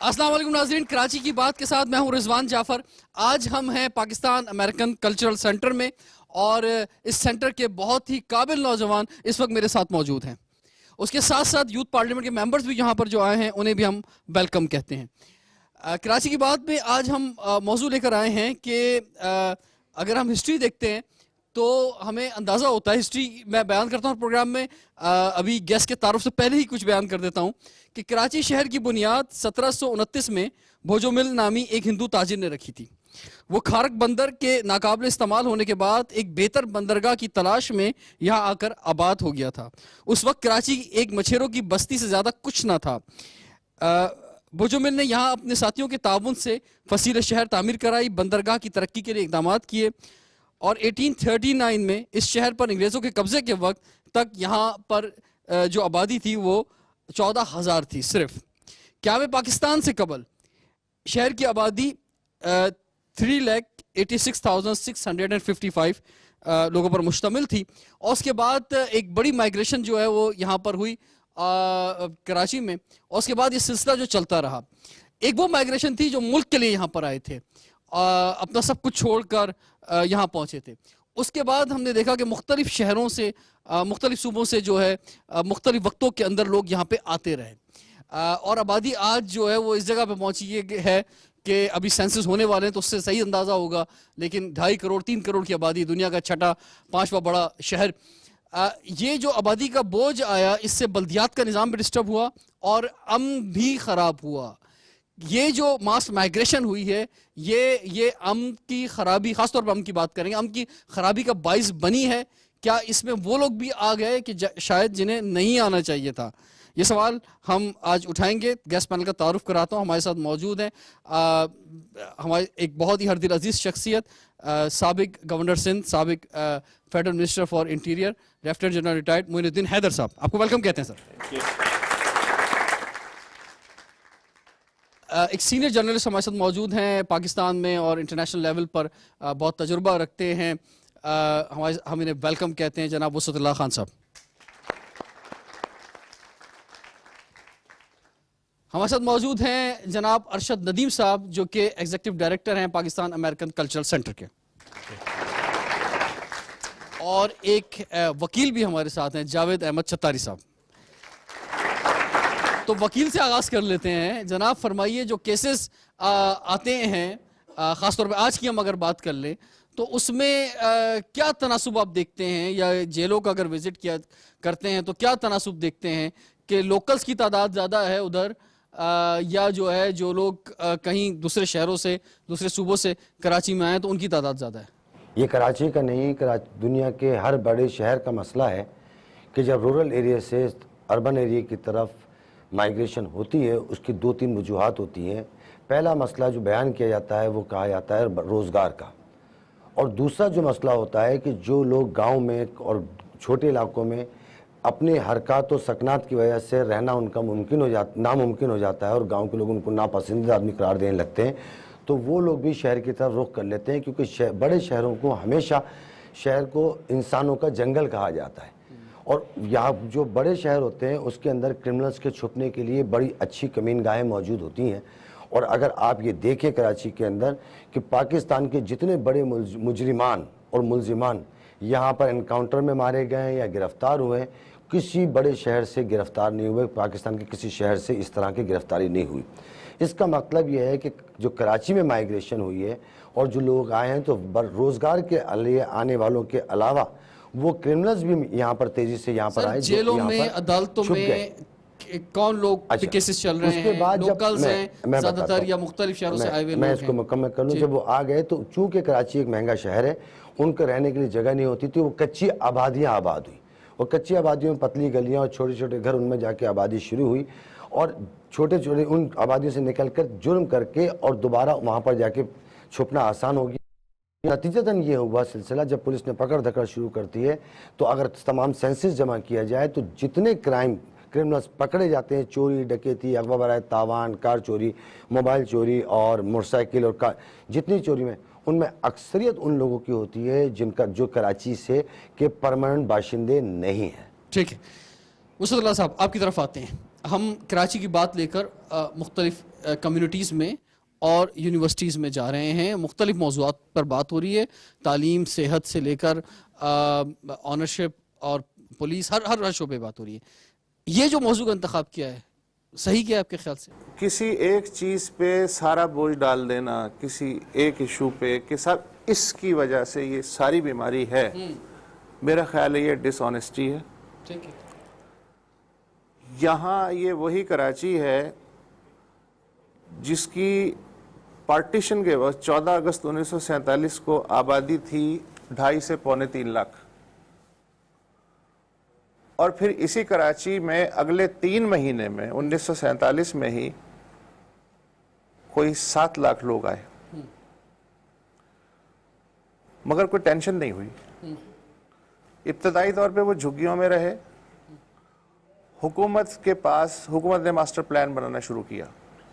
السلام علیکم ناظرین، کراچی کی بات کے ساتھ میں ہوں رضوان جعفر۔ آج ہم ہیں پاکستان امریکن کلچرل سینٹر میں، اور اس سینٹر کے بہت ہی قابل نوجوان اس وقت میرے ساتھ موجود ہیں۔ اس کے ساتھ ساتھ یوتھ پارلیمنٹ کے ممبرز بھی یہاں پر جو آئے ہیں انہیں بھی ہم ویلکم کہتے ہیں۔ کراچی کی بات میں آج ہم موضوع لے کر آئے ہیں کہ اگر ہم ہسٹری دیکھتے ہیں تو ہمیں اندازہ ہوتا ہے، ہسٹری میں بیان کرتا ہوں پروگرام میں، ابھی گیسٹ کے تعارف سے پہلے ہی کچھ بیان کر دیتا ہوں کہ کراچی شہر کی بنیاد 1729 میں بھوجو مل نامی ایک ہندو تاجر نے رکھی تھی۔ وہ کھارک بندر کے ناقابل استعمال ہونے کے بعد ایک بہتر بندرگاہ کی تلاش میں یہاں آ کر آباد ہو گیا تھا۔ اس وقت کراچی ایک مچھیروں کی بستی سے زیادہ کچھ نہ تھا۔ بھوجو مل نے یہاں اپنے ساتھیوں کے تعاون سے فصیل شہر تعمیر کرائی، بندرگاہ کی ترقی کے لیے اقدامات کیے، اور 1839 میں اس شہر پر انگریزوں کے قبضے کے وقت تک یہاں پر جو آبادی تھی وہ 14,000 تھی صرف۔ قیام پاکستان سے قبل شہر کی آبادی 3,86,655 لوگوں پر مشتمل تھی، اور اس کے بعد ایک بڑی مائگریشن جو ہے وہ یہاں پر ہوئی کراچی میں، اور اس کے بعد یہ سلسلہ جو چلتا رہا۔ ایک وہ مائگریشن تھی جو ملک کے لیے یہاں پر آئے تھے، اپنا سب کچھ چھوڑ کر یہاں پہنچے تھے۔ اس کے بعد ہم نے دیکھا کہ مختلف شہروں سے، مختلف صوبوں سے جو ہے مختلف وقتوں کے اندر لوگ یہاں پہ آتے رہے، اور آبادی آج جو ہے وہ اس جگہ پہ پہنچی ہے کہ ابھی سینسس ہونے والے ہیں تو اس سے صحیح اندازہ ہوگا، لیکن 2.5 کروڑ 3 کروڑ کی آبادی، دنیا کا چھٹا 5واں بڑا شہر۔ یہ جو آبادی کا بوجھ آیا، اس سے بلدیات کا نظام بھی ڈسٹرب ہوا اور امن بھی خراب ہوا۔ یہ جو ماس مائگریشن ہوئی ہے یہ امن کی خرابی، خاص طور پر امن کی بات کریں گے، امن کی خرابی کا باعث بنی ہے کیا؟ اس میں وہ لوگ بھی آ گئے کہ شاید جنہیں نہیں آنا چاہیے تھا؟ یہ سوال ہم آج اٹھائیں گے۔ گیسٹ پینل کا تعارف کراتا ہوں، ہمارے ساتھ موجود ہیں ہمارے ایک بہت ہی ہر دل عزیز شخصیت، سابق گورنر سندھ، سابق federal minister for interior, lieutenant general retired Moin uddin Haider صاحب۔ آپ کو ویلکم کہتے ہیں سر۔ ایک سینئر جرنلسٹ ہمارے ساتھ موجود ہیں، پاکستان میں اور انٹرنیشنل لیول پر بہت تجربہ رکھتے ہیں، ہم انہیں ویلکم کہتے ہیں، جناب وسعت اللہ خان صاحب۔ ہمارے ساتھ موجود ہیں جناب ارشد ندیم صاحب، جو کہ ایگزیکٹو ڈائریکٹر ہیں پاکستان امریکن کلچرل سینٹر کے، اور ایک وکیل بھی ہمارے ساتھ ہیں، جاوید احمد چھتاری صاحب۔ تو وکیل سے آغاز کر لیتے ہیں۔ جناب فرمائیے، جو کیسز آتے ہیں، خاص طور پہ آج کی ہم اگر بات کر لیں تو اس میں کیا تناسب آپ دیکھتے ہیں، یا جیلوں کا اگر وزٹ کیا کرتے ہیں تو کیا تناسب دیکھتے ہیں کہ لوکلز کی تعداد زیادہ ہے ادھر، یا جو ہے جو لوگ کہیں دوسرے شہروں سے، دوسرے صوبوں سے کراچی میں آئے تو ان کی تعداد زیادہ ہے؟ یہ کراچی کا نہیں، دنیا کے ہر بڑے شہر کا مسئلہ ہے کہ جب رورل ایریا سے اربن ایریا کی طرف مائگریشن ہوتی ہے، اس کی 2-3 وجوہات ہوتی ہیں۔ پہلا مسئلہ جو بیان کیا جاتا ہے وہ کہا جاتا ہے روزگار کا، اور دوسرا جو مسئلہ ہوتا ہے کہ جو لوگ گاؤں میں اور چھوٹے علاقوں میں اپنے حرکات و سکنات کی وجہ سے رہنا ان کا ناممکن ہو جاتا ہے، اور گاؤں کے لوگ ان کو ناپسندیدہ آدمی قرار دینے لگتے ہیں، تو وہ لوگ بھی شہر کی طرف رخ کر لیتے ہیں، کیونکہ بڑے شہروں کو ہمیشہ شہر کو انسانوں کا جنگل کہا جاتا ہے، اور یہاں جو بڑے شہر ہوتے ہیں اس کے اندر کرمنلز کے چھپنے کے لیے بڑی اچھی کمین گاہیں موجود ہوتی ہیں۔ اور اگر آپ یہ دیکھیں کراچی کے اندر کہ پاکستان کے جتنے بڑے مجرمان اور ملزمان یہاں پر انکاؤنٹر میں مارے گئے ہیں یا گرفتار ہوئے ہیں، کسی بڑے شہر سے گرفتار نہیں ہوئے، پاکستان کے کسی شہر سے اس طرح کی گرفتاری نہیں ہوئی۔ اس کا مطلب یہ ہے کہ جو کراچی میں مائگریشن ہوئی ہے اور جو لوگ آئے ہیں تو روزگار کے لیے آنے والوں کے علاوہ وہ کرمنلز بھی یہاں پر تیزی سے یہاں پر آئے، جیلوں میں، عدالتوں میں کون لوگ کیسز چل رہے ہیں؟ لوکلز ہیں زیادہ تر یا مختلف شہروں سے آئے ہوئے لوگ ہیں؟ میں اس کو مکمل کر لوں۔ جب وہ آ گئے تو چونکہ کراچی ایک مہنگا شہر ہے، ان کو رہنے کے لیے جگہ نہیں ہوتی تھی، وہ کچی آبادیاں آباد ہوئی، اور کچی آبادیوں میں پتلی گلیاں اور چھوٹے چھوٹے گھر، ان میں جا کے آبادی شروع ہوئی، اور چھوٹے چھوٹے ان آبادیوں سے نکل کر جرم کر کے اور دوبارہ وہاں پر جا کے چھپنا آسان ہو گیا۔ نتیجتاً یہ ہوا سلسلہ، جب پولیس نے پکڑ دھکڑ شروع کرتی ہے تو اگر تمام سینسز جمع کیا جائے تو جتنے کرمنلز پکڑے جاتے ہیں، چوری، ڈکیتی، اغوا برائے تاوان، کار چوری، موبائل چوری اور موٹر سائیکل اور جتنی چوری میں، ان میں اکثریت ان لوگوں کی ہوتی ہے جو کراچی سے کے پرماننٹ باشندے نہیں ہیں۔ ٹھیک ہے، وسعت اللہ صاحب آپ کی طرف آتے ہیں۔ ہم کراچی کی بات لے کر مختلف کمیونٹیز میں اور یونیورسٹیز میں جا رہے ہیں. مختلف موضوعات پر بات ہو رہی ہے, تعلیم, صحت سے لے کر آنرشپ اور پولیس, ہر شعبے بات ہو رہی ہے. یہ جو موضوع کا انتخاب کیا ہے, صحیح کیا آپ کے خیال سے؟ کسی ایک چیز پہ سارا بوجھ ڈال دینا, کسی ایک ایشو پہ کہ صاحب اس کی وجہ سے یہ ساری بیماری ہے, میرا خیال ہے یہ ڈس آنیسٹی ہے. ٹھیک ہے. یہاں یہ وہی کراچی ہے جس کی پارٹیشن کے وقت 14 اگست 1947 کو آبادی تھی 2.5 سے 3.25 لاکھ, اور پھر اسی کراچی میں اگلے 3 مہینے میں 1947 میں ہی کوئی 7 لاکھ لوگ آئے, مگر کوئی ٹینشن نہیں ہوئی. ابتدائی طور پہ وہ جھگیوں میں رہے. حکومت نے ماسٹر پلان بنانا شروع کیا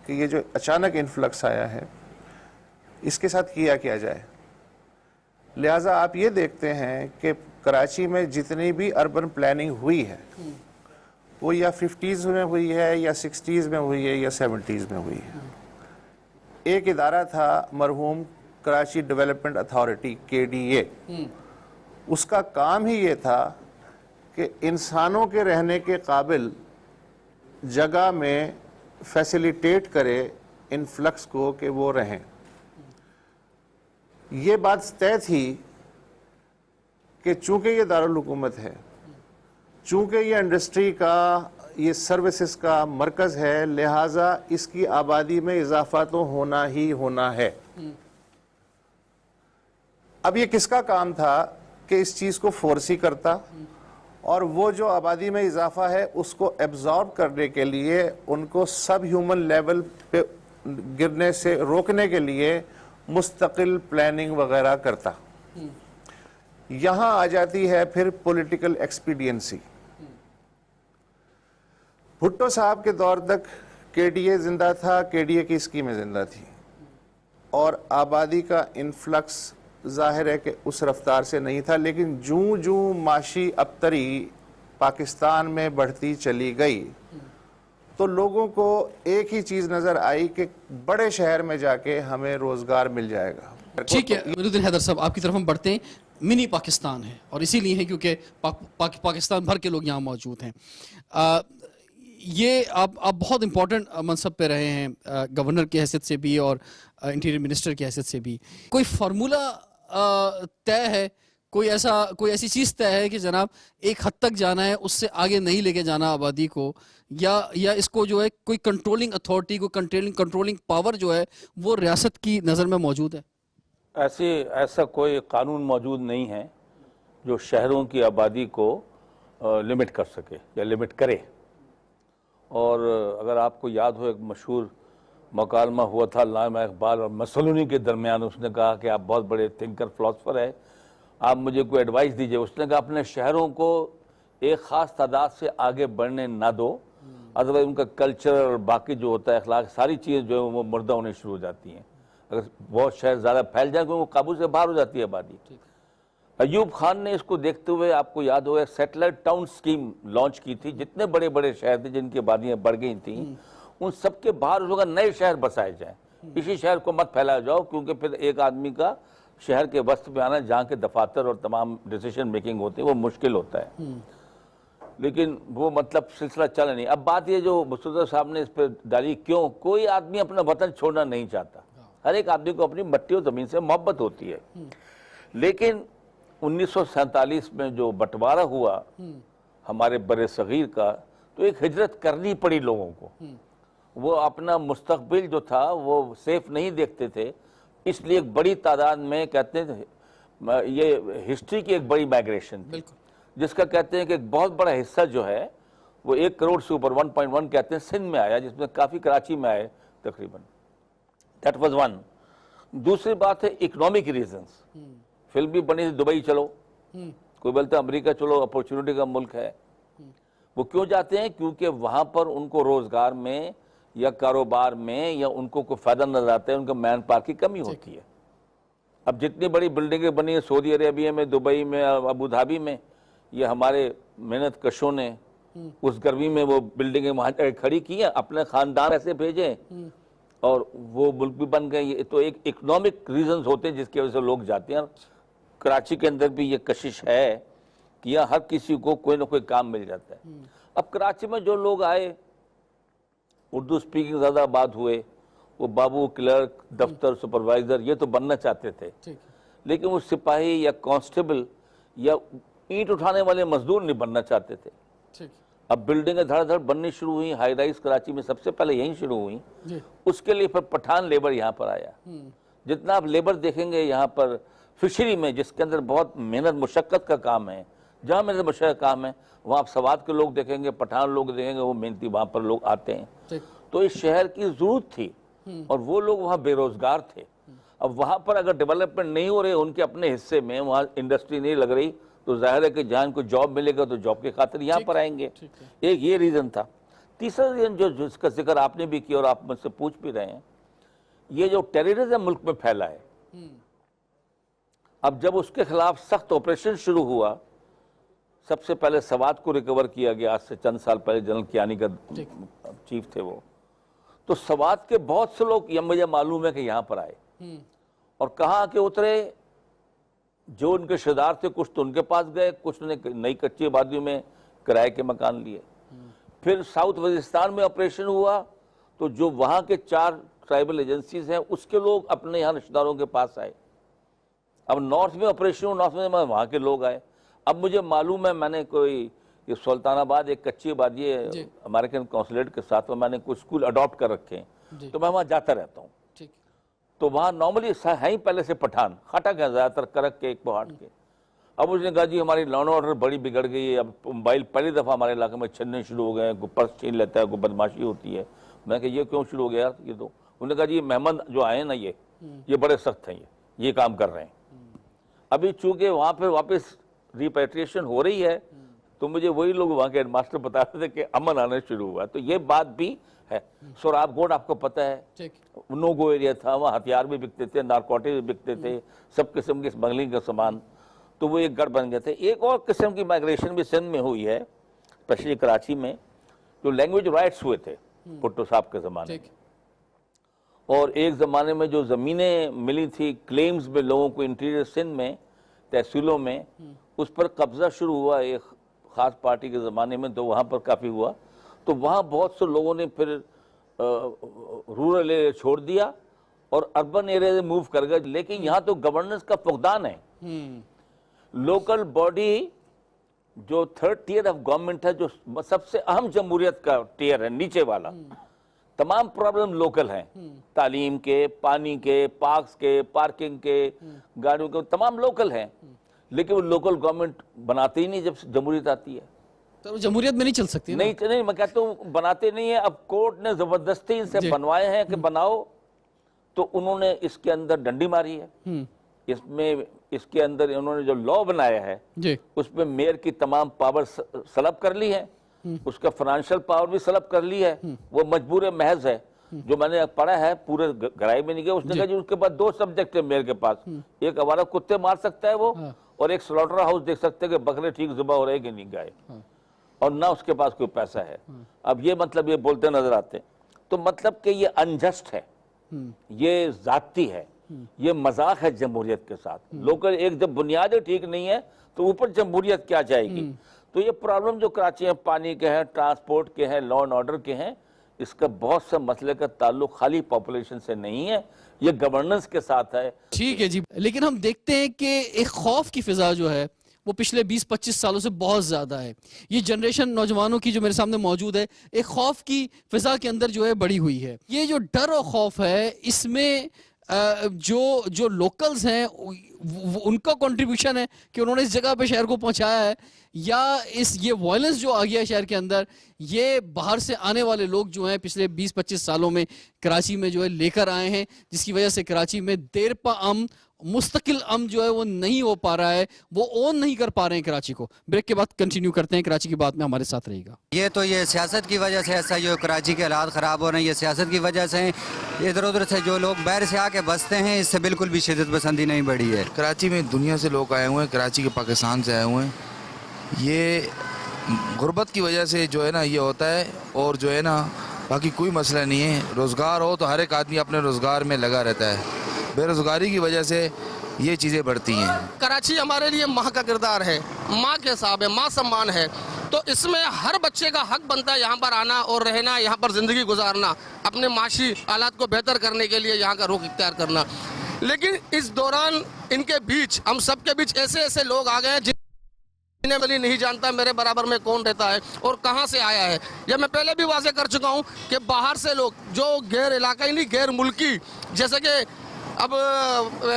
کہ یہ جو اچانک انفلکس آیا ہے اس کے ساتھ کیا جائے. لہٰذا آپ یہ دیکھتے ہیں کہ کراچی میں جتنی بھی اربن پلاننگ ہوئی ہے وہ یا 50s میں ہوئی ہے یا 60s میں ہوئی ہے یا 70s میں ہوئی ہے. ایک ادارہ تھا مرحوم کراچی ڈیولپمنٹ اتھارٹی KDA, اس کا کام ہی یہ تھا کہ انسانوں کے رہنے کے قابل جگہ میں فیسیلیٹیٹ کرے انفلکس کو کہ وہ رہیں. یہ بات طے تھی کہ چونکہ یہ دارالحکومت ہے, چونکہ یہ انڈسٹری کا, یہ سروسز کا مرکز ہے, لہٰذا اس کی آبادی میں اضافہ تو ہونا ہی ہونا ہے. اب یہ کس کا کام تھا کہ اس چیز کو فورسی کرتا اور وہ جو آبادی میں اضافہ ہے اس کو ایبزارب کرنے کے لیے, ان کو سب ہیومن لیول پہ گرنے سے روکنے کے لیے مستقل پلاننگ وغیرہ کرتا. یہاں آ جاتی ہے پھر پولیٹیکل ایکسپیڈینسی. بھٹو صاحب کے دور تک KDA زندہ تھا, KDA کی اسکیمیں زندہ تھی, اور آبادی کا انفلکس ظاہر ہے کہ اس رفتار سے نہیں تھا. لیکن جوں معاشی ابتری پاکستان میں بڑھتی چلی گئی تو لوگوں کو ایک ہی چیز نظر آئی کہ بڑے شہر میں جا کے ہمیں روزگار مل جائے گا. ٹھیک ہے امیر الدین حیدر صاحب, آپ کی طرف ہم بڑھتے ہیں. منی پاکستان ہے اور اسی لیے ہے کیونکہ پاکستان بھر کے لوگ یہاں موجود ہیں. یہ آپ بہت امپورٹنٹ منصب پہ رہے ہیں, گورنر کی حیثیت سے بھی اور انٹیریئر منسٹر کی حیثیت سے بھی. کوئی فارمولہ طے ہے, کوئی ایسی چیز طے ہے کہ جناب ایک حد تک جانا ہے, اس سے آگے نہیں لے کے جانا آبادی کو, یا اس کو جو ہے کوئی کنٹرولنگ اتھارٹی, کوئی کنٹرولنگ پاور جو ہے وہ ریاست کی نظر میں موجود ہے؟ ایسا کوئی قانون موجود نہیں ہے جو شہروں کی آبادی کو لمٹ کر سکے یا لمٹ کرے. اور اگر آپ کو یاد ہو, ایک مشہور مکالمہ ہوا تھا علامہ اقبال اور مسلونی کے درمیان. اس نے کہا کہ آپ بہت بڑے تھنکر, فلاسفر ہیں, آپ مجھے کوئی ایڈوائس دیجئے. اس نے کہا اپنے شہروں کو ایک خاص تعداد سے آگے بڑھنے نہ دو, ادروائز ان کا کلچر اور باقی جو ہوتا ہے اخلاق, ساری چیزیں جو ہے وہ مردہ ہونے شروع ہو جاتی ہیں اگر بہت شہر زیادہ پھیل جائیں, کیونکہ وہ قابو سے باہر ہو جاتی ہے آبادی. ایوب خان نے اس کو دیکھتے ہوئے, آپ کو یاد ہوگا, سیٹلائٹ ٹاؤن سکیم لانچ کی تھی. جتنے بڑے بڑے شہر تھے جن کی آبادیاں بڑھ گئی تھیں, ان سب کے باہر اس وقت نئے شہر بسائے جائیں. اسی شہر کو مت پھیلایا جاؤ, کیونکہ پھر ایک آدمی کا شہر کے وسط میں آنا, جہاں کے دفاتر اور تمام ڈیسیشن میکنگ ہوتی ہے, وہ مشکل ہوتا ہے. لیکن وہ مطلب سلسلہ چلا نہیں. اب بات یہ جو مسعود صاحب نے اس پہ ڈالی, کیوں کوئی آدمی اپنا وطن چھوڑنا نہیں چاہتا, ہر ایک آدمی کو اپنی مٹی اور زمین سے محبت ہوتی ہے. لیکن 1947 میں جو بٹوارہ ہوا ہمارے بر صغیر کا, تو ایک ہجرت کرنی پڑی لوگوں کو. وہ اپنا مستقبل جو تھا وہ سیف نہیں دیکھتے تھے, اس لیے ایک بڑی تعداد میں کہتے ہیں یہ ہسٹری کی ایک بڑی مائگریشن تھی, جس کا کہتے ہیں کہ ایک بہت بڑا حصہ جو ہے وہ 1 کروڑ سے اوپر 1.1 کہتے ہیں سندھ میں آیا, جس میں کافی کراچی میں آئے تقریباً. That was one. دوسری بات ہے اکنامک ریزنز. فلم بھی بنی تھی دبئی چلو, کوئی بولتا ہے امریکہ چلو, اپورچونٹی کا ملک ہے. وہ کیوں جاتے ہیں؟ کیونکہ وہاں پر ان کو روزگار میں یا کاروبار میں یا ان کو کوئی فائدہ نظر آتا ہے, ان کا مین پاور کی کمی ہوتی ہے. اب جتنی بڑی بلڈنگیں بنی ہیں سعودی عربیہ میں, دبئی میں, ابو دھابی میں, یہ ہمارے محنت کشوں نے اس گرمی میں وہ بلڈنگیں وہاں کھڑی کی ہیں, اپنے خاندان ایسے بھیجیں اور وہ ملک بھی بن گئے. یہ تو ایک اکنامک ریزنز ہوتے ہیں جس کی وجہ سے لوگ جاتے ہیں. کراچی کے اندر بھی یہ کشش ہے کہ یہاں ہر کسی کو کوئی نہ کوئی کام مل جاتا ہے. اب کراچی میں جو لوگ آئے اردو سپیکنگ زیادہ آباد ہوئے, وہ بابو, کلرک, دفتر سپروائزر یہ تو بننا چاہتے تھے, لیکن وہ سپاہی یا کانسٹیبل یا اینٹ اٹھانے والے مزدور نہیں بننا چاہتے تھے. اب بلڈنگیں دھڑ دھڑ بننی شروع ہوئی, ہائی رائز کراچی میں سب سے پہلے یہیں شروع ہوئی. اس کے لیے پھر پٹھان لیبر یہاں پر آیا. جتنا آپ لیبر دیکھیں گے یہاں پر فشری میں, جس کے اندر بہت محنت مشقت کا کام ہے, جہاں محنت مشقت کا کام ہے وہاں آپ سوات کے لوگ دیکھیں گے, پٹھان لوگ دیکھیں گے, وہ محنتی وہاں پر لوگ آتے ہیں. تو اس شہر کی ضرورت تھی اور وہ لوگ وہاں بے روزگار تھے. اب وہاں پر اگر ڈیولپمنٹ نہیں ہو رہے ان کے اپنے حصے میں, وہاں انڈسٹری نہیں لگ رہی, تو ظاہر ہے کہ جہاں ان کو جاب ملے گا تو جاب کے خاطر یہاں پر آئیں گے. ایک یہ ریزن تھا. تیسرا ریزن جو جس کا ذکر آپ نے بھی کیا اور آپ مجھ سے پوچھ بھی رہے ہیں, یہ جو ٹیررزم ملک میں پھیلا ہے. اب جب اس کے خلاف سخت آپریشن شروع ہوا, سب سے پہلے سوات کو ریکور کیا گیا, آج سے چند سال پہلے جنرل کیانی کا چیف تھے وہ, تو سوات کے بہت سے لوگ یہ مجھے معلوم ہے کہ یہاں پر آئے اور کہاں کے اترے. جو ان کے رشتہ دار تھے کچھ تو ان کے پاس گئے, کچھ نے نئی کچی آبادیوں میں کرائے کے مکان لیے. پھر ساؤتھ وزیرستان میں آپریشن ہوا تو جو وہاں کے 4 ٹرائبل ایجنسیز ہیں اس کے لوگ اپنے یہاں رشتہ داروں کے پاس آئے. اب نارتھ میں آپریشن ہوا, نارتھ میں وہاں کے لوگ آئے. اب مجھے معلوم ہے, میں نے کوئی یہ سلطان آباد ایک کچی آبادی ہے امریکن کونسلیٹ کے ساتھ, میں نے کچھ اسکول اڈاپٹ کر رکھے ہیں, تو میں وہاں جاتا رہتا ہوں. تو وہاں نارملی ہیں ہی پہلے سے پٹھان, خٹک ہیں زیادہ تر, کرک کے, ایک پہاڑ کے. اب اس نے کہا جی ہماری لا اینڈ آرڈر بڑی بگڑ گئی ہے, اب موبائل پہلی دفعہ ہمارے علاقے میں چھننے شروع ہو گئے ہیں, کوئی پرس چھین لیتا ہے, کوئی بدماشی ہوتی ہے. میں کہ یہ کیوں شروع ہو گیا یار یہ تو. انہوں نے کہا جی محمد جو آئے ہیں نا یہ بڑے سخت ہیں, یہ کام کر رہے ہیں. ابھی چونکہ وہاں پہ واپس ریپیٹریشن ہو رہی ہے تو مجھے وہی لوگ وہاں کے ہیڈ ماسٹر بتا رہے تھے کہ امن آنا شروع ہوا. تو یہ بات بھی ہے. سوراب گوڈ آپ کو پتہ ہے نو گو ایریا تھا, وہاں ہتھیار بھی بکتے تھے, نارکوٹک بھی بکتے تھے, سب قسم کے اسمگلنگ کا سامان, تو وہ ایک گڑھ بن گئے تھے. ایک اور قسم کی مائگریشن بھی سندھ میں ہوئی ہے, اسپیشلی کراچی میں, جو لینگویج رائٹس ہوئے تھے بھٹو صاحب کے زمانے میں. اور ایک زمانے میں جو زمینیں ملی تھی کلیمز میں لوگوں کو انٹیریئر سندھ میں تحصیلوں میں, اس پر قبضہ شروع ہوا ایک خاص پارٹی کے زمانے میں, تو وہاں پر کافی ہوا. تو وہاں بہت سے لوگوں نے پھر رورل ایریا چھوڑ دیا اور اربن ایریا سے موو کر گئے. لیکن یہاں تو گورننس کا فقدان ہے. لوکل باڈی جو 3rd ٹیئر آف گورنمنٹ ہے, جو سب سے اہم جمہوریت کا ٹیئر ہے, نیچے والا, تمام پرابلم لوکل ہیں, تعلیم کے, پانی کے, پارکس کے, پارکنگ کے, گاڑیوں کے, تمام لوکل ہیں. لیکن وہ لوکل گورنمنٹ بناتے ہی نہیں جب جمہوریت آتی ہے. تو جمہوریت میں نہیں چل سکتی, نہیں میں کہتا ہوں بناتے نہیں ہیں. اب کورٹ نے زبردستی ان سے بنوائے ہیں کہ بناؤ, تو انہوں نے اس کے اندر ڈنڈی ماری ہے. اس کے اندر انہوں نے جو لا بنایا ہے اس میں میئر کی تمام پاور سلب کر لی ہے, اس کا فائنینشیل پاور بھی سلب کر لی ہے. وہ مجبور محض ہے, جو میں نے پڑھا ہے, پورے گہرائی میں نہیں گیا. اس نے کہا جی اس کے بعد 2 سبجیکٹ ہیں میئر کے پاس, ایک آوارہ کتے مار سکتا ہے وہ, اور ایک سلوٹر ہاؤس دیکھ سکتے ہیں کہ بکرے ٹھیک ذبح ہو رہے کہ نہیں گائے, اور نہ اس کے پاس کوئی پیسہ ہے. اب یہ مطلب یہ بولتے نظر آتے, تو مطلب کہ یہ انجسٹ ہے, یہ ذاتی ہے, یہ مذاق ہے جمہوریت کے ساتھ. لوکل ایک جب بنیادیں ٹھیک نہیں ہے تو اوپر جمہوریت کیا جائے گی. تو یہ پرابلم جو کراچی میں پانی کے ہیں, ٹرانسپورٹ کے ہیں, لا اینڈ آرڈر کے ہیں, اس کا بہت سے مسئلے کا تعلق خالی پاپولیشن سے نہیں ہے, یہ گورننس کے ساتھ ہے. ٹھیک ہے جی, لیکن ہم دیکھتے ہیں کہ ایک خوف کی فضا جو ہے وہ پچھلے 20-25 سالوں سے بہت زیادہ ہے. یہ جنریشن نوجوانوں کی جو میرے سامنے موجود ہے, ایک خوف کی فضا کے اندر جو ہے بڑی ہوئی ہے. یہ جو ڈر اور خوف ہے, اس میں جو لوکلز ہیں ان کا کنٹریبیوشن ہے کہ انہوں نے اس جگہ پہ شہر کو پہنچایا ہے, یا یہ وائلنس جو آ گیا ہے شہر کے اندر, یہ باہر سے آنے والے لوگ جو ہیں پچھلے 20-25 سالوں میں کراچی میں جو ہے لے کر آئے ہیں, جس کی وجہ سے کراچی میں دیر پا امن, مستقل امن جو ہے وہ نہیں ہو پا رہا ہے, وہ اون نہیں کر پا رہے ہیں کراچی کو. بریک کے بعد کنٹینیو کرتے ہیں, کراچی کی بات میں ہمارے ساتھ رہے گا. یہ سیاست کی وجہ سے ایسا جو کراچی کے حالات خراب ہو رہے ہیں, یہ سیاست کی وجہ سے. ادھر ادھر سے جو لوگ باہر سے آ کے بستے ہیں, اس سے بالکل بھی شدت پسندی نہیں بڑھی ہے. کراچی میں دنیا سے لوگ آئے ہوئے ہیں, کراچی کے پاکستان سے آئے ہوئے ہیں. یہ غربت کی وجہ سے جو ہے نا یہ ہوتا ہے, اور جو ہے نا باقی کوئی مسئلہ نہیں ہے. روزگار ہو تو ہر ایک آدمی اپنے روزگار میں لگا رہتا ہے. بے روزگاری کی وجہ سے یہ چیزیں بڑھتی ہیں. کراچی ہمارے لیے ماں کا کردار ہے, ماں کے حساب ہے, ماں سمان ہے, تو اس میں ہر بچے کا حق بنتا ہے یہاں پر آنا اور رہنا, یہاں پر زندگی گزارنا, اپنے معاشی حالات کو بہتر کرنے کے لیے یہاں کا رخ اختیار کرنا. لیکن اس دوران ان کے بیچ, ہم سب کے بیچ ایسے لوگ آ گئے ہیں جنہیں میں نہیں جانتا میرے برابر میں کون رہتا ہے اور کہاں سے آیا ہے. یہ میں پہلے بھی واضح کر چکا ہوں کہ باہر سے لوگ جو غیر علاقائی نہیں غیر ملکی, جیسے کہ اب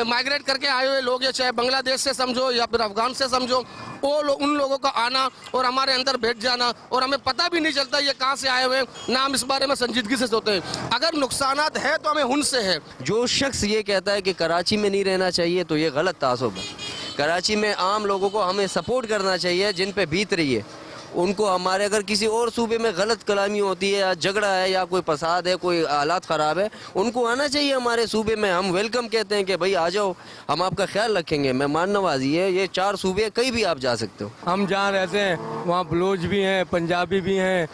مائگریٹ کر کے آئے ہوئے لوگ, یا چاہے بنگلہ دیش سے سمجھو یا پھر افغان سے سمجھو, ان لوگوں کا آنا اور ہمارے اندر بیٹھ جانا, اور ہمیں پتہ بھی نہیں چلتا یہ کہاں سے آئے ہوئے, نہ ہم اس بارے میں سنجیدگی سے سوچتے ہیں. اگر نقصانات ہے تو ہمیں ان سے ہے. جو شخص یہ کہتا ہے کہ کراچی میں نہیں رہنا چاہیے تو یہ غلط تعصب ہے. کراچی میں عام لوگوں کو ہمیں سپورٹ کرنا چاہیے, جن پہ بیت رہی ہے ان کو. ہمارے اگر کسی اور صوبے میں غلط کلامی ہوتی ہے یا جھگڑا ہے یا کوئی فساد ہے, کوئی حالات خراب ہے, ان کو آنا چاہیے ہمارے صوبے میں. ہم ویلکم کہتے ہیں کہ بھائی آ جاؤ, ہم آپ کا خیال رکھیں گے. مہمان نوازی ہے, یہ 4 صوبے کہیں بھی آپ جا سکتے ہو. ہم جہاں رہتے ہیں وہاں بلوچ بھی ہیں, پنجابی بھی ہیں,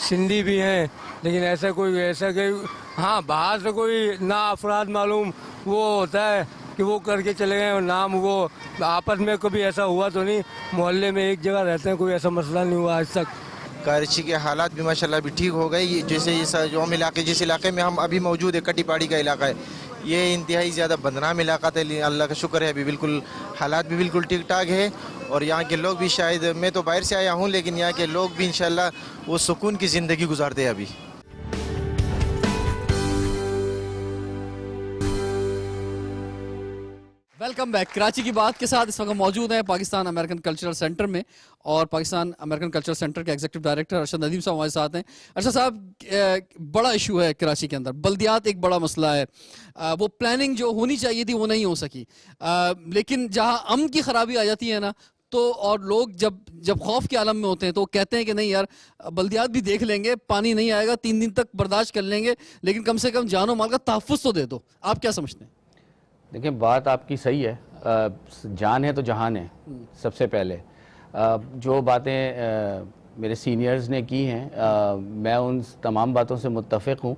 سندھی بھی ہیں, لیکن ایسا کہ ہاں باہر سے کوئی نہ افراد معلوم وہ ہوتا ہے کہ وہ کر کے چلے گئے, اور نام وہ آپس میں کبھی ایسا ہوا تو نہیں. محلے میں ایک جگہ رہتے ہیں, کوئی ایسا مسئلہ نہیں ہوا آج تک. کراچی کے حالات بھی ماشاءاللہ بھی ٹھیک ہو گئے. جیسے جو ہم علاقے, جس علاقے میں ہم ابھی موجود ہے, کٹی پاڑی کا علاقہ ہے, یہ انتہائی زیادہ بدنام علاقہ تھا. اللہ کا شکر ہے ابھی بالکل حالات بھی بالکل ٹھیک ٹھاک ہے, اور یہاں کے لوگ بھی, شاید میں تو باہر سے آیا ہوں لیکن یہاں کے لوگ بھی انشاءاللہ وہ سکون کی زندگی گزارتے ہیں ابھی. Welcome back. کراچی کی بات کے ساتھ اس وقت موجود ہیں پاکستان امریکن کلچرل سینٹر میں, اور پاکستان امریکن کلچرل سینٹر کے ایگزیکٹو ڈائریکٹر ارشد ندیم صاحب ہمارے ساتھ ہیں. ارشد صاحب, بڑا ایشو ہے کراچی کے اندر, بلدیات ایک بڑا مسئلہ ہے. وہ پلاننگ جو ہونی چاہیے تھی وہ نہیں ہو سکی, لیکن جہاں امن کی خرابی آ جاتی ہے نا, تو اور لوگ جب خوف کے عالم میں ہوتے ہیں تو وہ کہتے ہیں کہ نہیں یار بلدیات بھی دیکھ لیں گے, پانی نہیں آئے گا 3 دن تک برداشت کر لیں گے, لیکن کم سے کم جان و مال کا تحفظ تو دے دو. آپ کیا سمجھتے ہیں؟ دیکھیں بات آپ کی صحیح ہے, جان ہے تو جہان ہے. سب سے پہلے جو باتیں میرے سینئرز نے کی ہیں, میں ان تمام باتوں سے متفق ہوں.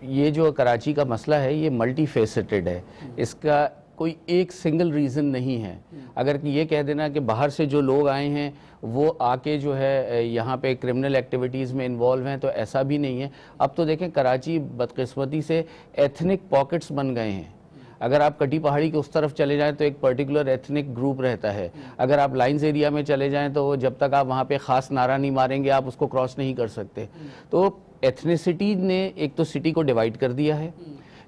یہ جو کراچی کا مسئلہ ہے یہ ملٹی فیسٹڈ ہے, اس کا کوئی ایک سنگل ریزن نہیں ہے. اگر یہ کہہ دینا کہ باہر سے جو لوگ آئے ہیں وہ آ کے جو ہے یہاں پہ کرمنل ایکٹیویٹیز میں انوالو ہیں, تو ایسا بھی نہیں ہے. اب تو دیکھیں کراچی بدقسمتی سے ایتھنک پاکٹس بن گئے ہیں. اگر آپ کٹی پہاڑی کے اس طرف چلے جائیں تو ایک پرٹیکولر ایتھنک گروپ رہتا ہے. اگر آپ لائنز ایریا میں چلے جائیں تو جب تک آپ وہاں پہ خاص نعرہ نہیں ماریں گے آپ اس کو کراس نہیں کر سکتے. تو ایتھنیسٹی نے ایک تو سٹی کو ڈیوائیڈ کر دیا ہے.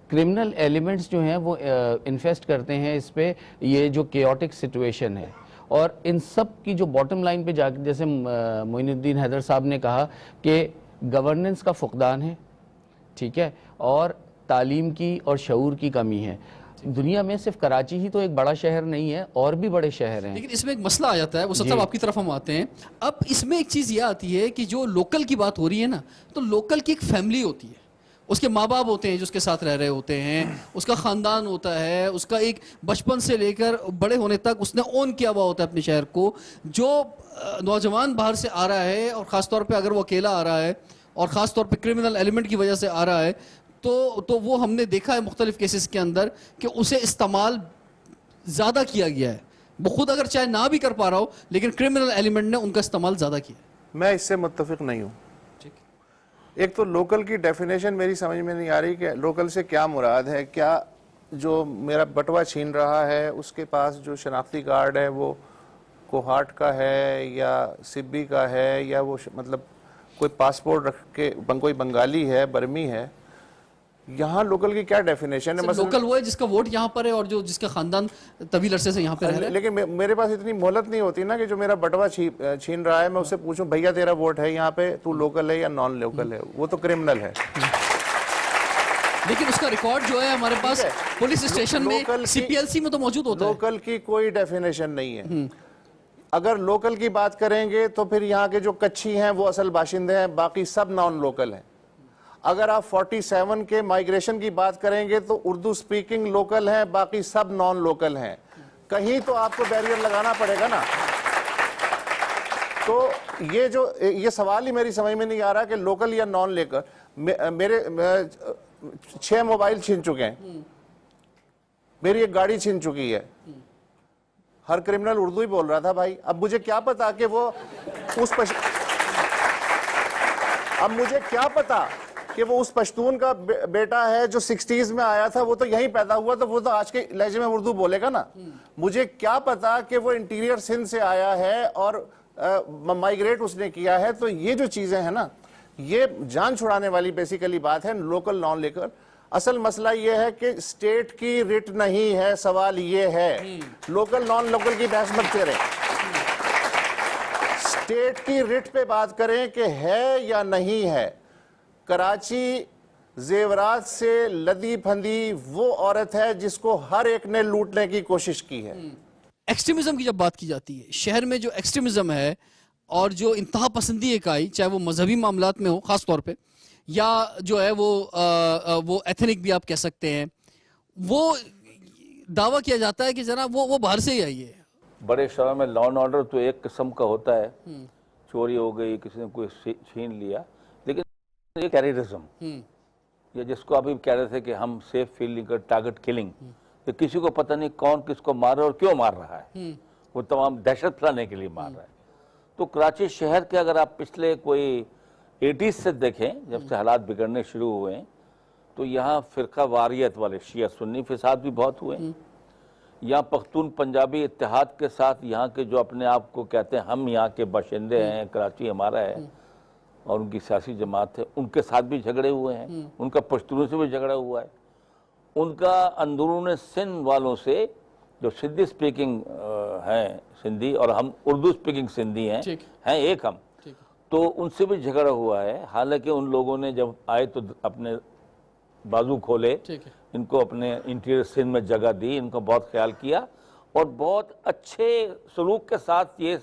کرمنل ایلیمنٹس جو ہیں وہ انفیسٹ کرتے ہیں اس پہ, یہ جو کیوٹک سچویشن ہے. اور ان سب کی جو باٹم لائن پہ جا کے, جیسے معین الدین حیدر صاحب نے کہا کہ گورننس کا فقدان ہے, ٹھیک ہے, اور تعلیم کی اور شعور کی کمی ہے. دنیا میں صرف کراچی ہی تو ایک بڑا شہر نہیں ہے, اور بھی بڑے شہر ہیں. لیکن اس میں ایک مسئلہ آ جاتا ہے, وہ صاحب آپ کی طرف ہم آتے ہیں. اب اس میں ایک چیز یہ آتی ہے کہ جو لوکل کی بات ہو رہی ہے نا, تو لوکل کی ایک فیملی ہوتی ہے, اس کے ماں باپ ہوتے ہیں جو اس کے ساتھ رہ رہے ہوتے ہیں, اس کا خاندان ہوتا ہے, اس کا ایک بچپن سے لے کر بڑے ہونے تک اس نے اون کیا ہوا ہوتا ہے اپنے شہر کو. جو نوجوان باہر سے آ رہا ہے, اور خاص طور پہ اگر وہ اکیلا آ رہا ہے, اور خاص طور پہ کرمنل ایلیمنٹ کی وجہ سے آ رہا ہے, تو وہ ہم نے دیکھا ہے مختلف کیسز کے اندر کہ اسے استعمال زیادہ کیا گیا ہے. وہ خود اگر چاہے نہ بھی کر پا رہا ہو, لیکن کرمنل ایلیمنٹ نے ان کا استعمال زیادہ کیا. میں اس سے متفق نہیں ہوں. ایک تو لوکل کی ڈیفینیشن میری سمجھ میں نہیں آ رہی کہ لوکل سے کیا مراد ہے. کیا جو میرا بٹوا چھین رہا ہے اس کے پاس جو شناختی کارڈ ہے وہ کوہاٹ کا ہے یا سبی کا ہے, یا وہ مطلب کوئی پاسپورٹ رکھ کے کوئی بنگالی ہے, برمی ہے. یہاں لوکل کی کیا ڈیفینیشن ہے؟ لوکل وہ ہے جس کا ووٹ یہاں پر ہے اور جو جس کا خاندان طویل عرصے سے یہاں پہ رہ رہا ہے. لیکن میرے پاس اتنی مہلت نہیں ہوتی نا کہ جو میرا بٹوا چھین رہا ہے میں اس سے پوچھوں بھیا تیرا ووٹ ہے یہاں پہ, تو لوکل ہے یا نان لوکل ہے. وہ تو کرمنل ہے. لیکن اس کا ریکارڈ جو ہے ہمارے پاس پولیس اسٹیشن میں, سی پی ایل سی میں تو موجود ہوتا ہے. لوکل کی کوئی ڈیفینیشن نہیں ہے. اگر لوکل کی بات کریں گے تو پھر یہاں کے جو کچھی ہیں وہ اصل باشندے ہیں, باقی سب نان لوکل ہیں. اگر آپ 47 کے مائگریشن کی بات کریں گے تو اردو سپیکنگ لوکل ہیں, باقی سب نان لوکل ہیں. کہیں تو آپ کو بیریئر لگانا پڑے گا نا. تو یہ سوال ہی میری سمجھ میں نہیں آ رہا کہ لوکل یا نان لے کر میرے 6 موبائل چھین چکے ہیں, میری ایک گاڑی چھین چکی ہے. ہر کرمنل اردو ہی بول رہا تھا بھائی. اب مجھے کیا پتا کہ وہ اس پشتون کا بیٹا ہے جو 60s میں آیا تھا, وہ تو یہیں پیدا ہوا, تو وہ تو آج کے لہجے میں اردو بولے گا نا. مجھے کیا پتا کہ وہ انٹیریئر سندھ سے آیا ہے اور مائیگریٹ اس نے کیا ہے. تو یہ جو چیزیں ہیں نا, یہ جان چھڑانے والی بیسیکلی بات ہے, لوکل نان لے کر. اصل مسئلہ یہ ہے کہ اسٹیٹ کی رٹ نہیں ہے, سوال یہ ہے لوکل نان لوکل کی بحث مت کریں, اسٹیٹ کی رٹ پہ بات کریں کہ ہے یا نہیں ہے. کراچی زیورات سے لدی پھندی وہ عورت ہے جس کو ہر ایک نے لوٹنے کی کوشش کی ہے. ایکسٹریمزم کی جب بات کی جاتی ہے, شہر میں جو ایکسٹریمزم ہے اور جو انتہا پسندی ایک آئی, چاہے وہ مذہبی معاملات میں ہو خاص طور پہ, یا جو ہے وہ ایتھنک بھی آپ کہہ سکتے ہیں, وہ دعویٰ کیا جاتا ہے کہ جناب وہ باہر سے ہی آئی ہے. بڑے شہروں میں لا اینڈ آرڈر تو ایک قسم کا ہوتا ہے, چوری ہو گئی, کسی نے کوئی چھین لیا, لیکن یہ ٹیررزم, یہ جس کو ابھی کہہ رہے تھے کہ ہم سیف فیل نہیں کر, ٹارگٹ کلنگ, کہ کسی کو پتہ نہیں کون کس کو مار رہا ہے اور کیوں مار رہا ہے, وہ تمام دہشت پھیلانے کے لیے مار رہا ہے. تو کراچی شہر کے اگر آپ پچھلے کوئی 80s سے دیکھیں, جب سے حالات بگڑنے شروع ہوئے ہیں, تو یہاں فرقہ واریت والے شیعہ سنی فساد بھی بہت ہوئے ہیں. یہاں پختون پنجابی اتحاد کے ساتھ یہاں کے جو اپنے آپ کو کہتے ہیں ہم یہاں کے باشندے ہیں, کراچی ہمارا ہے, اور ان کی سیاسی جماعت ہے, ان کے ساتھ بھی جھگڑے ہوئے ہیں, ان کا پشتونوں سے بھی جھگڑا ہوا ہے, ان کا اندرون سندھ والوں سے جو سندھی سپیکنگ ہیں سندھی, اور ہم اردو سپیکنگ سندھی ہیں ایک ہم, تو ان سے بھی جھگڑا ہوا ہے. حالانکہ ان لوگوں نے جب آئے تو اپنے بازو کھولے, ان کو اپنے انٹیریئر سندھ میں جگہ دی, ان کو بہت خیال کیا, اور بہت اچھے سلوک کے ساتھ یہ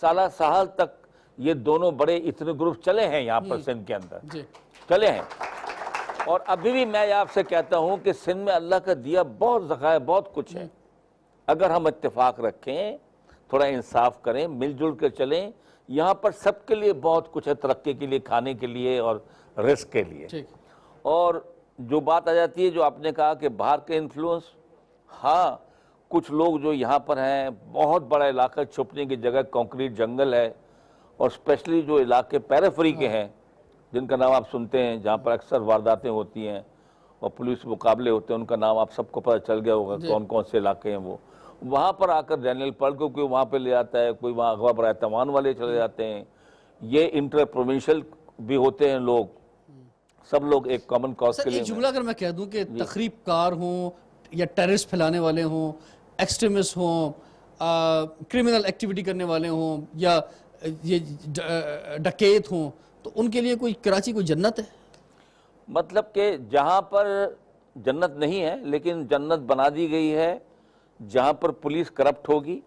سالہ سال تک یہ دونوں بڑے اتنے گروپ چلے ہیں یہاں پر سندھ کے اندر چلے ہیں. اور ابھی بھی میں آپ سے کہتا ہوں کہ سندھ میں اللہ کا دیا بہت ذخائر, بہت کچھ ہے. اگر ہم اتفاق رکھیں, تھوڑا انصاف کریں, مل جل کر چلیں, یہاں پر سب کے لیے بہت کچھ ہے, ترقی کے لیے, کھانے کے لیے اور رزق کے لیے. اور جو بات آ جاتی ہے جو آپ نے کہا کہ باہر کے انفلوئنس, ہاں کچھ لوگ جو یہاں پر ہیں, بہت بڑا علاقہ چھپنے کی جگہ کنکریٹ جنگل ہے, اور اسپیشلی جو علاقے پیریفری کے ہیں جن کا نام آپ سنتے ہیں, جہاں پر اکثر وارداتیں ہوتی ہیں اور پولیس مقابلے ہوتے ہیں, ان کا نام آپ سب کو پتہ چل گیا ہوگا کون کون سے علاقے ہیں. وہ وہاں پر آ کر ڈینیل پرل کو کوئی وہاں پہ لے آتا ہے, کوئی وہاں اغوا برائے تمان والے چلے جاتے ہیں, یہ انٹر پروونشل بھی ہوتے ہیں لوگ, سب لوگ ایک کامن کاز کے لیے. ایک جملہ اگر میں کہہ دوں کہ تخریب کار ہوں یا ٹیررسٹ پھیلانے والے ہوں, ایکسٹریمسٹ ہوں, کرمنل ایکٹیویٹی کرنے والے ہوں, یا یہ ڈکیت ہوں, تو ان کے لیے کوئی کراچی کوئی جنت ہے؟ مطلب کہ جہاں پر جنت نہیں ہے, لیکن جنت بنا دی گئی ہے جہاں پر پولیس کرپٹ ہوگی,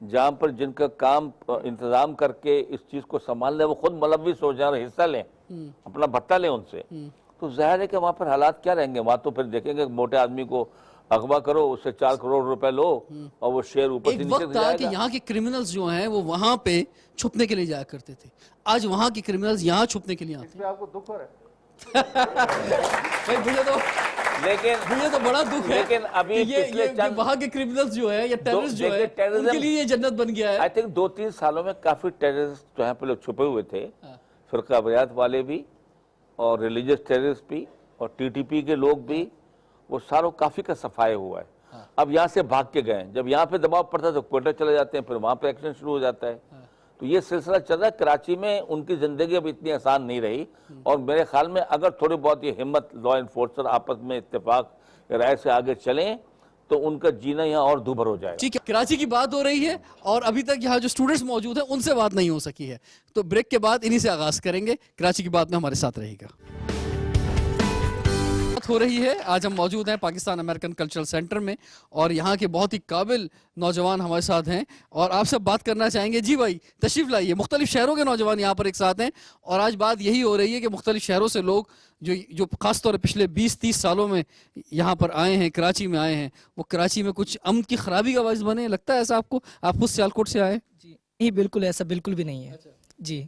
جہاں پر جن کا کام انتظام کر کے اس چیز کو سنبھال لیں, وہ خود ملوث ہو جائیں اور حصہ لیں, اپنا بھٹا لیں ان سے, تو ظاہر ہے کہ وہاں پر حالات کیا رہیں گے. وہاں تو پھر دیکھیں گے موٹے آدمی کو اغوا کرو, اس سے 4 کروڑ روپے لو, اور وہ شیئر اوپر سے نیچے ایک وقت تھا کہ یہاں کے کرمنلز جو ہیں وہ وہاں پہ چھپنے کے لیے جایا کرتے تھے, آج وہاں کے کرمنلز یہاں چھپنے کے لیے آتے ہیں. آپ کو دکھ ہو رہا ہے بھائی مجھے تو بڑا دکھ ہے لیکن ابھی کہ وہاں کے کرمنلز جو ہیں یا ٹیررسٹ جو ہیں ان کے لیے یہ جنت بن گیا ہے. آئی تھنک 2-3 سالوں میں کافی ٹیررسٹ جو ہیں پہ لوگ چھپے ہوئے تھے, فرقہ واریت والے بھی اور ریلیجس ٹیررسٹ بھی اور TTP کے لوگ بھی, وہ ساروں کافی کا صفائی ہوا ہے. اب یہاں سے بھاگ کے گئے, جب یہاں پہ دباؤ پڑتا ہے تو کوئٹہ چلے جاتے ہیں, پھر وہاں پہ ایکشن شروع ہو جاتا ہے. تو یہ سلسلہ چل رہا ہے. کراچی میں ان کی زندگی اب اتنی آسان نہیں رہی, اور میرے خیال میں اگر تھوڑی بہت یہ ہمت لا انفورسر آپس میں اتفاق رائے سے آگے چلیں تو ان کا جینا یہاں اور دوبھر ہو جائے. ٹھیک ہے, کراچی کی بات ہو رہی ہے اور ابھی تک یہاں جو اسٹوڈنٹس موجود ہیں ان سے بات نہیں ہو سکی ہے, تو بریک کے بعد انہی سے آغاز کریں گے. کراچی کی بات میں ہمارے ساتھ رہے گا. ہو رہی ہے, آج ہم موجود ہیں پاکستان امریکن کلچرل سینٹر میں, اور یہاں کے بہت ہی قابل نوجوان ہمارے ساتھ ہیں, اور آپ سے بات کرنا چاہیں گے. جی بھائی تشریف لائیے. مختلف شہروں کے نوجوان یہاں پر ایک ساتھ ہیں, اور آج بات یہی ہو رہی ہے کہ مختلف شہروں سے لوگ جو خاص طور پر پچھلے 20-30 سالوں میں یہاں پر آئے ہیں, کراچی میں آئے ہیں, وہ کراچی میں کچھ امن کی خرابی کا باعث بنے. لگتا ہے ایسا آپ کو؟ آپ خود سیالکوٹ سے آئے. جی نہیں بالکل ایسا بالکل بھی نہیں ہے جی.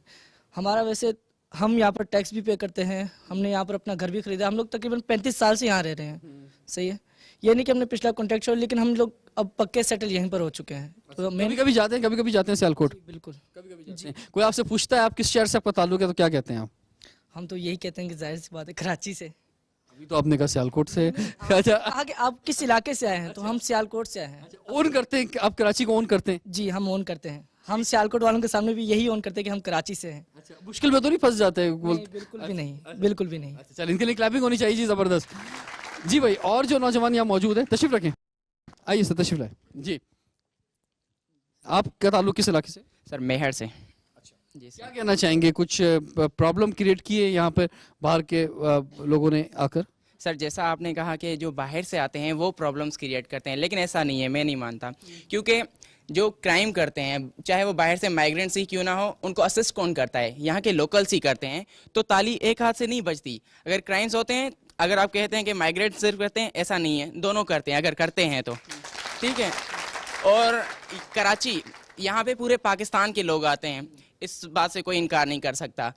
ہمارا ویسے ہم یہاں پر ٹیکس بھی پے کرتے ہیں, ہم نے یہاں پر اپنا گھر بھی خریدا, ہم لوگ تقریباً 35 سال سے یہاں رہ رہے ہیں. صحیح ہے, یہ نہیں کہ ہم نے پچھلا کانٹریکٹ چھوڑا, لیکن ہم لوگ اب پکے سیٹل یہیں پر ہو چکے ہیں. تو کبھی کبھی جاتے ہیں سیالکوٹ. بالکل جی. کوئی آپ سے پوچھتا ہے آپ کس شہر سے آپ کا تعلق ہے تو کیا کہتے ہیں آپ؟ ہم تو یہی کہتے ہیں کہ ظاہر سی بات ہے کراچی سے. ابھی تو آپ نے کہا سیالکوٹ سے. اچھا آگے آپ کس علاقے سے آئے ہیں؟ تو ہم سیالکوٹ سے آئے ہیں. اون کرتے ہیں, آپ کراچی کو اون کرتے ہیں؟ جی ہم اون کرتے ہیں, ہم سیالکوٹ والوں کے سامنے بھی یہی اون کرتے ہیں کہ ہم کراچی سے ہیں. مشکل میں تو نہیں پھنس جاتے؟ بالکل بھی نہیں, بالکل بھی نہیں. چل ان کے لیے کلیپنگ ہونی چاہیے جی, زبردست. جی بھائی, اور جو نوجوان یہاں موجود ہیں تشریف رکھیں, آئیے سر تشریف لائیں. جی آپ کا تعلق کس علاقے سے؟ سر میہر سے. جی کیا کہنا چاہیں گے, کچھ پرابلم کریٹ کی ہے یہاں پہ باہر کے لوگوں نے آ کر؟ سر جیسا آپ نے کہا کہ جو باہر سے آتے ہیں وہ پرابلمس کریٹ کرتے ہیں, لیکن ایسا نہیں ہے, میں نہیں مانتا. کیونکہ جو کرائم کرتے ہیں چاہے وہ باہر سے مائیگرینٹس ہی کیوں نہ ہو, ان کو اسسٹ کون کرتا ہے؟ یہاں کے لوکلس ہی کرتے ہیں. تو تالی ایک ہاتھ سے نہیں بجتی. اگر کرائمس ہوتے ہیں, اگر آپ کہتے ہیں کہ مائیگریٹ صرف کرتے ہیں, ایسا نہیں ہے, دونوں کرتے ہیں اگر کرتے ہیں تو. ٹھیک ہے. اور کراچی, یہاں پہ پورے پاکستان کے لوگ آتے ہیں, اس بات سے کوئی انکار نہیں کر سکتا.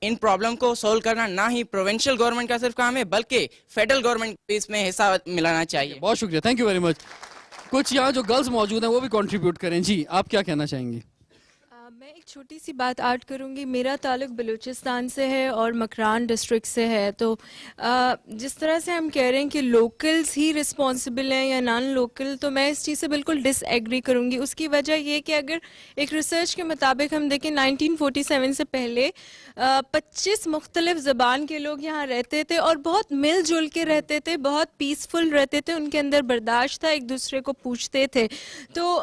ان پرابلم کو سولو کرنا نہ ہی پروونشل گورنمنٹ کا صرف کام ہے, بلکہ فیڈرل گورنمنٹ کو اس میں حصہ ملانا چاہیے. بہت شکریہ, تھینک یو ویری مچ. کچھ یہاں جو گرلز موجود ہیں وہ بھی کنٹریبیوٹ کریں. جی آپ کیا کہنا چاہیں گے؟ میں ایک چھوٹی سی بات ایڈ کروں گی. میرا تعلق بلوچستان سے ہے اور مکران ڈسٹرکٹ سے ہے. تو جس طرح سے ہم کہہ رہے ہیں کہ لوکلز ہی رسپانسبل ہیں یا نان لوکل, تو میں اس چیز سے بالکل ڈس ایگری کروں گی. اس کی وجہ یہ کہ اگر ایک ریسرچ کے مطابق ہم دیکھیں 1947 سے پہلے 25 مختلف زبان کے لوگ یہاں رہتے تھے اور بہت مل جل کے رہتے تھے, بہت پیسفل رہتے تھے, ان کے اندر برداشت تھا, ایک دوسرے کو پوچھتے تھے. تو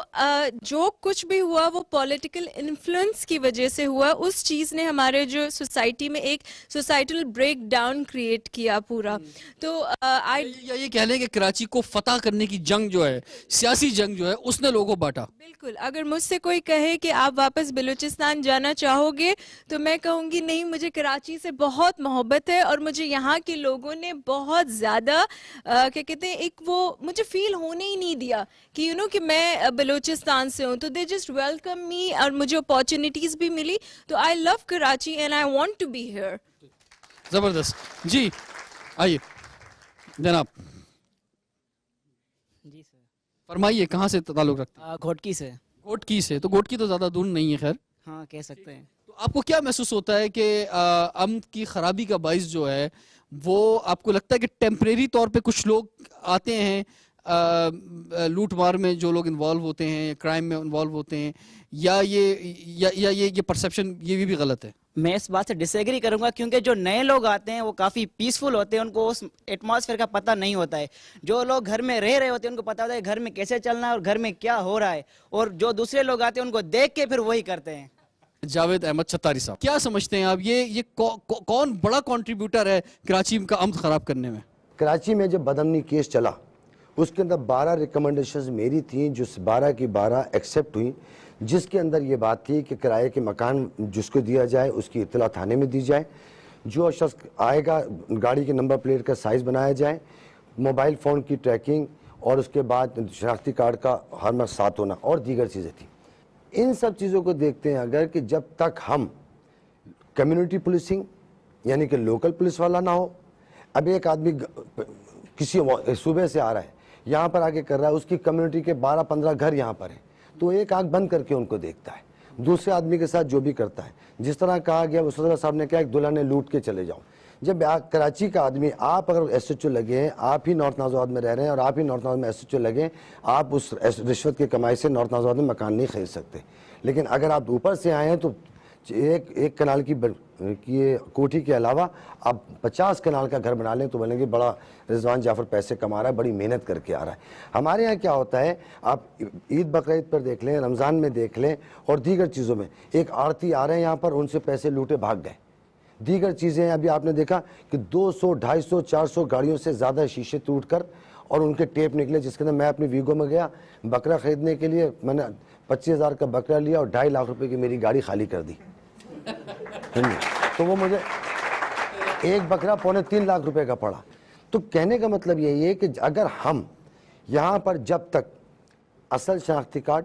جو کچھ بھی ہوا وہ پولیٹیکل انفلوئنس کی وجہ سے ہوا. اس چیز نے ہمارے جو سوسائٹی میں ایک سوسائٹل بریک ڈاؤن کریٹ کیا پورا. تو یہ کہہ لیں کہ کراچی کو فتح کرنے کی جنگ جو ہے, سیاسی جنگ جو ہے, اس نے لوگوں کو بانٹا. بالکل. اگر مجھ سے کوئی کہے کہ آپ واپس بلوچستان جانا چاہو گے تو میں کہوں گی نہیں, مجھے کراچی سے بہت محبت ہے اور مجھے یہاں کے لوگوں نے بہت زیادہ کیا کہتے ہیں, ایک وہ مجھے فیل ہونے ہی نہیں دیا کہ کہ میں بلوچستان سے ہوں. تو دے جسٹ ویلکم می اور مجھے اپارچونیٹیز بھی ملی. تو I love Karachi and I want to be here. زبردست. جی آئیے جناب, جی سر فرمائیے کہاں سے تعلق رکھتے ہیں؟ گھوٹکی سے. گھوٹکی سے. تو گھوٹکی تو زیادہ دور نہیں ہے, خیر ہاں کہہ سکتے ہیں. تو آپ کو کیا محسوس ہوتا ہے کہ امن کی خرابی کا باعث جو ہے وہ آپ کو لگتا ہے کہ ٹیمپریری طور پہ کچھ لوگ آتے ہیں لوٹ مار میں, جو لوگ انوالو ہوتے ہیں, کرائم میں انوالو ہوتے ہیں, یا یہ پرسیپشن یہ بھی غلط ہے؟ میں اس بات سے ڈس ایگری کروں گا, کیونکہ جو نئے لوگ آتے ہیں وہ کافی پیسفل ہوتے ہیں, ان کو اس ایٹماسفیئر کا پتہ نہیں ہوتا ہے. جو لوگ گھر میں رہ رہے ہوتے ہیں ان کو پتہ ہوتا ہے گھر میں کیسے چلنا ہے اور گھر میں کیا ہو رہا ہے, اور جو دوسرے لوگ آتے ہیں ان کو دیکھ کے پھر وہی کرتے ہیں. جاوید احمد چھتاری صاحب, کیا سمجھتے ہیں آپ, یہ کون بڑا کنٹریبیوٹر ہے کراچی کا امن خراب کرنے میں؟ کراچی میں جب بدامنی کیس چلا اس کے اندر 12 ریکمنڈیشنز میری تھیں, جو 12 کی 12 ایکسیپٹ ہوئیں, جس کے اندر یہ بات تھی کہ کرائے کے مکان جس کو دیا جائے اس کی اطلاع تھانے میں دی جائے, جو شخص آئے گا گاڑی کے نمبر پلیٹ کا سائز بنایا جائے, موبائل فون کی ٹریکنگ, اور اس کے بعد شناختی کارڈ کا ہر میں ساتھ ہونا, اور دیگر چیزیں تھیں. ان سب چیزوں کو دیکھتے ہیں اگر کہ جب تک ہم کمیونٹی پولیسنگ یعنی کہ لوکل پولیس والا نہ ہو, اب ایک آدمی کسی صوبے سے آ رہا ہے, یہاں پر آگے کر رہا ہے, اس کی کمیونٹی کے 12-15 گھر یہاں پر ہیں, تو ایک آنکھ بند کر کے ان کو دیکھتا ہے. دوسرے آدمی کے ساتھ جو بھی کرتا ہے, جس طرح کہا گیا وسطیٰ صاحب نے کہا ایک دلہن نے لوٹ کے چلے جاؤ. جب کراچی کا آدمی, آپ اگر ایس ایچ او لگے ہیں, آپ ہی نارتھ نازو آباد میں رہ رہے ہیں اور آپ ہی نارتھ نازو آباد میں ایس ایچ او لگے ہیں, آپ اس رشوت کی کمائی سے نارتھ نازو آباد میں مکان نہیں خرید سکتے. لیکن اگر آپ اوپر سے آئے ہیں تو ایک کنال کی کوٹھی کے علاوہ آپ 50 کنال کا گھر بنا لیں تو بولیں گے بڑا رضوان جعفر پیسے کما رہا ہے, بڑی محنت کر کے آ رہا ہے. ہمارے یہاں کیا ہوتا ہے, آپ عید بقرعید پر دیکھ لیں, رمضان میں دیکھ لیں, اور دیگر چیزوں میں, ایک آڑتی آ رہے ہیں یہاں پر, ان سے پیسے لوٹے بھاگ گئے. دیگر چیزیں ابھی آپ نے دیکھا کہ 200, 250, 400 گاڑیوں سے زیادہ شیشے ٹوٹ کر اور ان کے ٹیپ نکلے, جس کے اندر میں اپنی ویگو میں گیا بکرا خریدنے کے لیے, میں نے 25,000 کا بکرا لیا اور 2.5 لاکھ روپے کی میری گاڑی خالی کر دی. تو وہ مجھے ایک بکرا 2.25 لاکھ روپے کا پڑا. تو کہنے کا مطلب یہی ہے کہ اگر ہم یہاں پر جب تک اصل شناختی کارڈ,